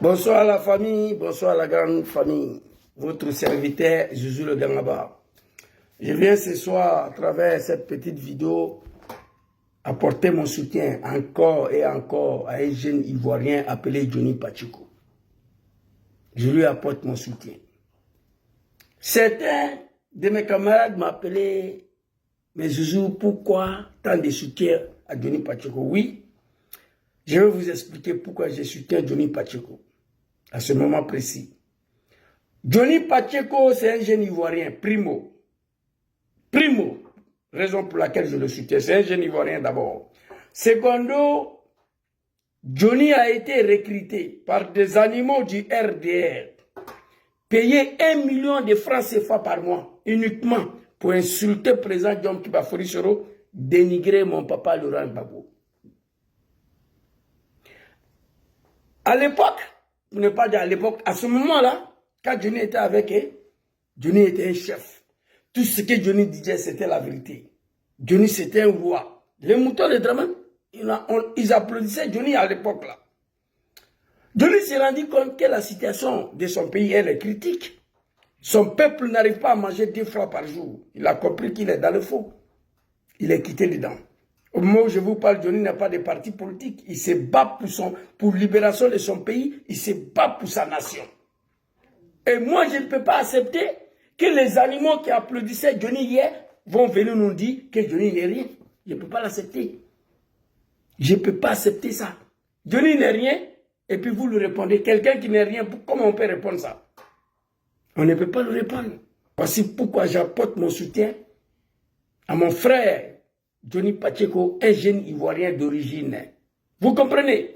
Bonsoir la famille, bonsoir la grande famille. Votre serviteur, Jésus le Gangaba. Je viens ce soir, à travers cette petite vidéo, apporter mon soutien encore et encore à un jeune Ivoirien appelé Johnny Pacheco. Je lui apporte mon soutien. Certains de mes camarades m'appelaient, mais Jésus, pourquoi tant de soutien à Johnny Pacheco? Oui, je vais vous expliquer pourquoi je soutiens Johnny Pacheco à ce moment précis. Johnny Pacheco, c'est un jeune Ivoirien, primo. Primo, raison pour laquelle je le soutiens. C'est un jeune Ivoirien d'abord. Secondo, Johnny a été recruté par des animaux du RDR, payé 1 million de francs CFA par mois, uniquement pour insulter le président John Kibafori Soro, dénigrer mon papa Laurent Gbagbo. À l'époque, pour ne pas dire à l'époque, à ce moment-là, quand Johnny était avec eux, Johnny était un chef. Tout ce que Johnny disait, c'était la vérité. Johnny, c'était un roi. Les moutons de Draman, ils applaudissaient Johnny à l'époque là. Johnny s'est rendu compte que la situation de son pays, elle est critique. Son peuple n'arrive pas à manger 2 fois par jour. Il a compris qu'il est dans le faux. Il est quitté dedans. Au moment où je vous parle, Johnny n'a pas de parti politique. Il se bat pour libération de son pays. Il se bat pour sa nation. Et moi, je ne peux pas accepter que les animaux qui applaudissaient Johnny hier vont venir nous dire que Johnny n'est rien. Je ne peux pas l'accepter. Je ne peux pas accepter ça. Johnny n'est rien, et puis vous lui répondez. Quelqu'un qui n'est rien, comment on peut répondre ça? On ne peut pas lui répondre. Voici pourquoi j'apporte mon soutien à mon frère Johnny Pacheco, un jeune Ivoirien d'origine. Vous comprenez?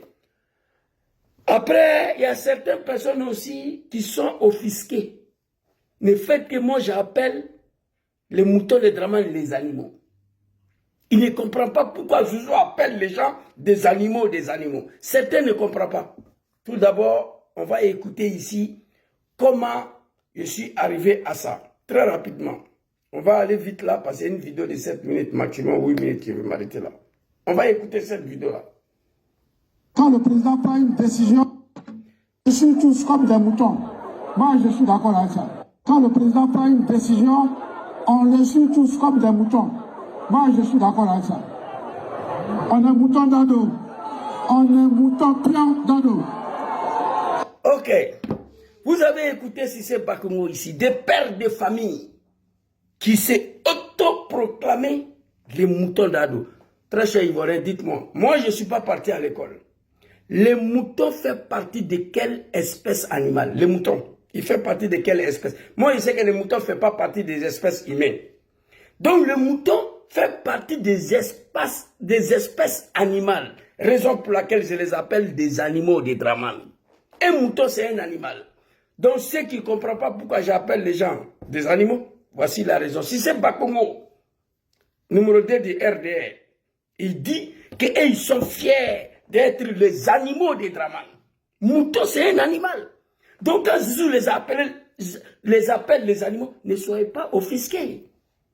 Après, il y a certaines personnes aussi qui sont offusquées. Le fait que moi j'appelle les moutons de Draman les animaux. Il ne comprend pas pourquoi Joujou appelle les gens des animaux, des animaux. Certains ne comprennent pas. Tout d'abord, on va écouter ici comment je suis arrivé à ça. Très rapidement. On va aller vite là, parce que c'est une vidéo de 7 minutes, maximum 8 minutes qui va m'arrêter là. On va écouter cette vidéo-là. Quand le président prend une décision, je suis tous comme des moutons. Moi, je suis d'accord avec ça. Quand le président prend une décision, on le suit tous comme des moutons. Moi, je suis d'accord avec ça. On est mouton d'ado. On est mouton pion d'ado. Ok. Vous avez écouté Cissé Bakongo ici, des pères de famille qui s'est autoproclamé les moutons d'ado. Très cher Ivoirien, dites-moi, moi je ne suis pas parti à l'école. Les moutons font partie de quelle espèce animale? Les moutons, ils font partie de quelle espèce? Moi je sais que les moutons ne font pas partie des espèces humaines. Donc le mouton fait partie des espèces animales. Raison pour laquelle je les appelle des animaux des Draman. Un mouton c'est un animal. Donc ceux qui ne comprennent pas pourquoi j'appelle les gens des animaux, voici la raison. Si c'est Bakongo, numéro 2 du RDR, il dit qu'ils sont fiers d'être les animaux des Draman. Mouton, c'est un animal. Donc quand Jésus les appelle les animaux, ne soyez pas offusqués.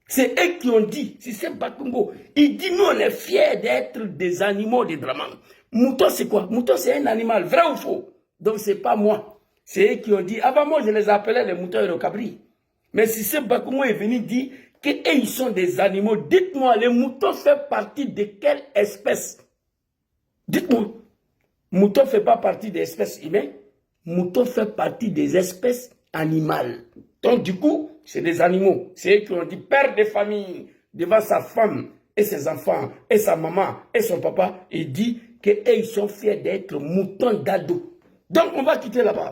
C'est eux qui ont dit, si c'est Bakongo, il dit nous on est fiers d'être des animaux des Draman. Mouton c'est quoi? Mouton c'est un animal, vrai ou faux? Donc c'est pas moi. C'est eux qui ont dit, avant moi je les appelais les moutons et le cabri. Mais si c'est Bakongo est venu dire qu'ils sont des animaux, dites-moi, les moutons font partie de quelle espèce? Dites-moi. Mouton ne fait pas partie des espèces humaines. Mouton fait partie des espèces animales. Donc du coup, c'est des animaux. C'est eux qui ont dit, père de famille, devant sa femme et ses enfants, et sa maman et son papa, il dit qu'ils sont fiers d'être moutons d'ado. Donc on va quitter là-bas.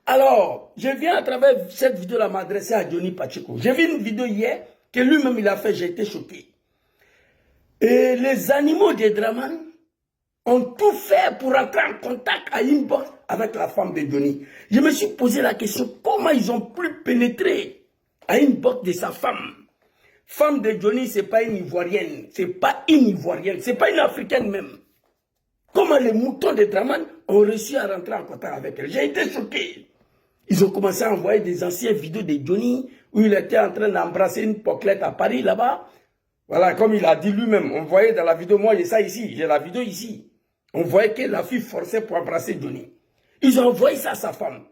Alors, je viens à travers cette vidéo-là m'adresser à Johnny Pacheco. J'ai vu une vidéo hier que lui-même il a fait, j'ai été choqué. Et les animaux des Draman ont tout fait pour entrer en contact à inbox avec la femme de Johnny. Je me suis posé la question, comment ils ont pu pénétrer à inbox de sa femme? Femme de Johnny, ce n'est pas une Ivoirienne, ce n'est pas une Ivoirienne, ce n'est pas une Africaine même. Comment les moutons de Draman ont réussi à rentrer en contact avec elle? J'ai été choqué. Ils ont commencé à envoyer des anciennes vidéos de Johnny où il était en train d'embrasser une poclette à Paris là-bas. Voilà, comme il a dit lui-même, on voyait dans la vidéo, moi j'ai ça ici, j'ai la vidéo ici. On voyait que la fille forçait pour embrasser Johnny. Ils ont envoyé ça à sa femme.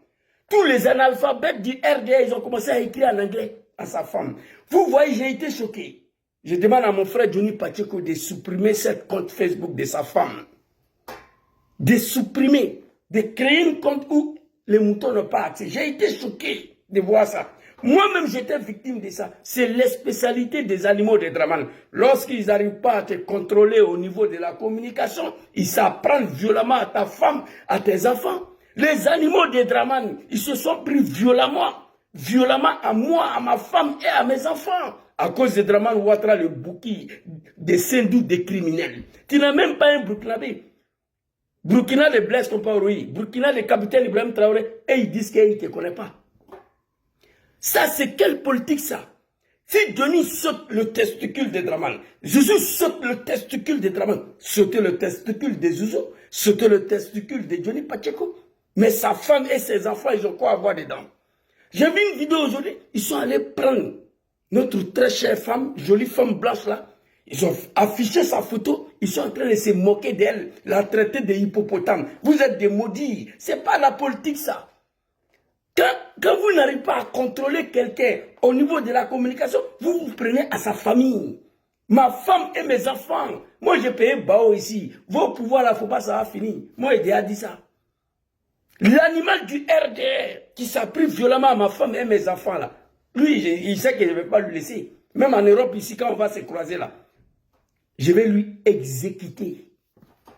Tous les analphabètes du RDA, ils ont commencé à écrire en anglais à sa femme. Vous voyez, j'ai été choqué. Je demande à mon frère Johnny Pacheco de supprimer cette compte Facebook de sa femme. De supprimer, de créer un compte où les moutons n'ont pas accès. J'ai été choqué de voir ça. Moi-même, j'étais victime de ça. C'est la spécialité des animaux de Draman. Lorsqu'ils n'arrivent pas à te contrôler au niveau de la communication, ils s'apprennent violemment à ta femme, à tes enfants. Les animaux de Draman, ils se sont pris violemment à moi, à ma femme et à mes enfants. À cause de Draman Ouattara, le bouki des Sindou des criminels. Tu n'as même pas un Burkinabé. Burkina les Blaise Compaoré, Burkina le capitaine Ibrahim Traoré, et ils disent qu'ils ne te connaissent pas. Ça, c'est quelle politique ça? Si Johnny saute le testicule de Draman, Zouzou saute le testicule de Draman, sauter le testicule de Zouzou, sauter le testicule de Johnny Pacheco. Mais sa femme et ses enfants, ils ont quoi à voir dedans? J'ai vu une vidéo aujourd'hui, ils sont allés prendre notre très chère femme, jolie femme blanche là. Ils ont affiché sa photo, ils sont en train de se moquer d'elle, la traiter de hippopotame. Vous êtes des maudits, c'est pas la politique ça. Quand vous n'arrivez pas à contrôler quelqu'un au niveau de la communication, vous vous prenez à sa famille. Ma femme et mes enfants. Moi, j'ai payé Bao ici. Vos pouvoirs là, faut pas, ça va finir. Moi, j'ai déjà dit ça. L'animal du RDR qui s'est pris violemment à ma femme et mes enfants là, lui, il sait que je ne vais pas lui laisser. Même en Europe, ici, quand on va se croiser là, je vais lui exécuter.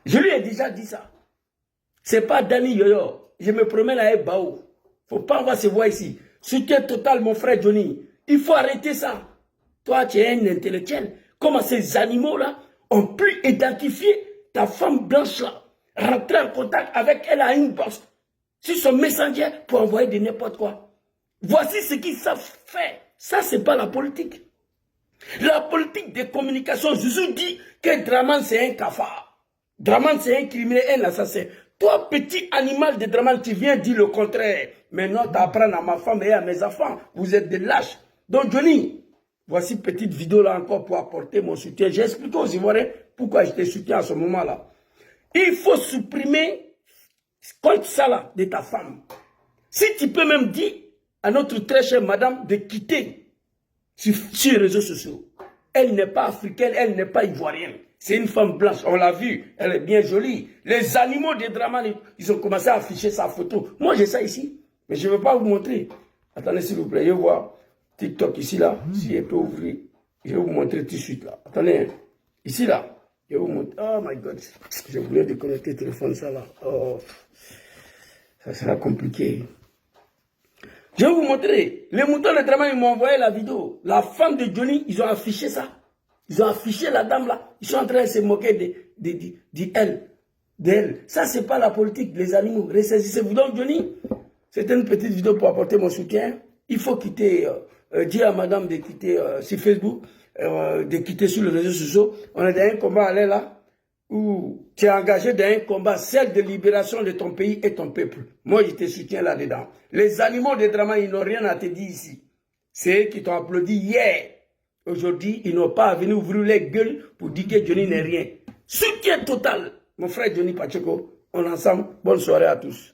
Je lui ai déjà dit ça. C'est pas Dani Yoyo. Je me promène à Bao. Faut pas, on va se voir ici. Soutien total, mon frère Johnny. Il faut arrêter ça. Toi, tu es un intellectuel. Comment ces animaux-là ont pu identifier ta femme blanche-là, rentrer en contact avec elle à une box, sur son messenger pour envoyer de n'importe quoi. Voici ce qu'ils savent faire. Ça, c'est pas la politique. La politique de communication, Zouzou dit que Draman, c'est un cafard. Draman, c'est un criminel, un assassin. Toi, petit animal de Draman, tu viens dire le contraire. Maintenant, tu apprends à ma femme et à mes enfants. Vous êtes des lâches. Donc, Johnny, voici une petite vidéo là encore pour apporter mon soutien. J'ai expliqué aux Ivoiriens pourquoi je te soutiens à ce moment-là. Il faut supprimer compte ça là de ta femme. Si tu peux même dire à notre très chère madame de quitter sur les réseaux sociaux. Elle n'est pas africaine, elle n'est pas ivoirienne. C'est une femme blanche, on l'a vu, elle est bien jolie. Les animaux des Draman, ils ont commencé à afficher sa photo. Moi, j'ai ça ici, mais je ne veux pas vous montrer. Attendez, s'il vous plaît, je vois TikTok ici, là. Si elle peut ouvrir, je vais vous montrer tout de suite, là. Attendez, ici, là. Je vais vous montrer. Oh my God, je voulais déconnecter le téléphone, ça, là. Oh, ça sera compliqué. Je vais vous montrer. Les moutons de Draman, ils m'ont envoyé la vidéo. La femme de Johnny, ils ont affiché ça. Ils ont affiché la dame là. Ils sont en train de se moquer d'elle. Ça, c'est pas la politique des animaux. Ressaisissez-vous. Donc, Johnny, c'était une petite vidéo pour apporter mon soutien. Il faut quitter, dire à madame de quitter sur Facebook, de quitter sur les réseaux sociaux. On est dans un combat à l'air là, où tu es engagé dans un combat, celle de libération de ton pays et ton peuple. Moi, je te soutiens là-dedans. Les animaux de Draman, ils n'ont rien à te dire ici. C'est eux qui t'ont applaudi hier. Aujourd'hui, ils n'ont pas à venir ouvrir les gueules pour dire que Johnny n'est rien. Soutien total. Mon frère Johnny Pacheco, on est ensemble. Bonne soirée à tous.